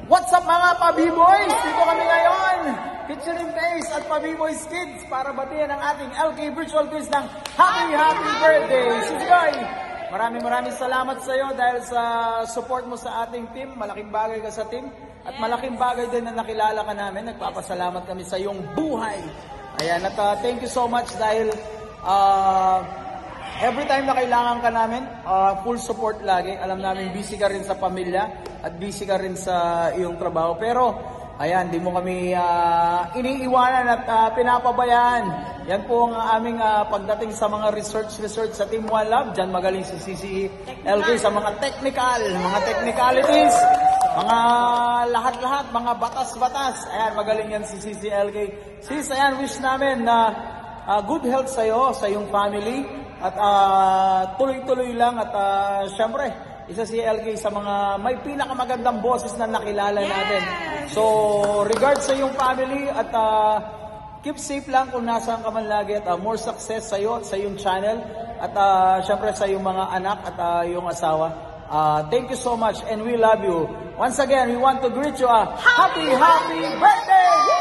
What's up mga pa-B-Boys? Dito kami ngayon, featuring Face at pa-B-Boys Kids para batiyan ang ating LK Virtual Quiz ng Happy Birthday! Susugoy! Maraming salamat sa iyo dahil sa support mo sa ating team. Malaking bagay ka sa team. At malaking bagay din na nakilala ka namin. Nagpapasalamat kami sa iyong buhay. Ayan, at thank you so much dahil every time na kailangan ka namin, full support lagi. Alam namin busy ka rin sa pamilya at busy ka rin sa iyong trabaho. Pero, ayan, di mo kami iniiwanan at pinapabayaan. Yan po ang aming pagdating sa mga research sa Team One Love. Diyan magaling si Sisi LK sa mga technicalities, mga lahat-lahat, mga batas-batas. Ayan, magaling yan si Sisi LK. Sis, ayan, wish namin na good health sa iyo, sa iyong family. At tuloy-tuloy lang at syempre, isa si LK sa mga may pinakamagandang boses na nakilala natin. So, regards sa iyong family at keep safe lang kung nasaan ka man lagi at more success sa iyo at sa iyong channel at syempre sa iyong mga anak at iyong asawa. Thank you so much and we love you. Once again, we want to greet you a happy birthday!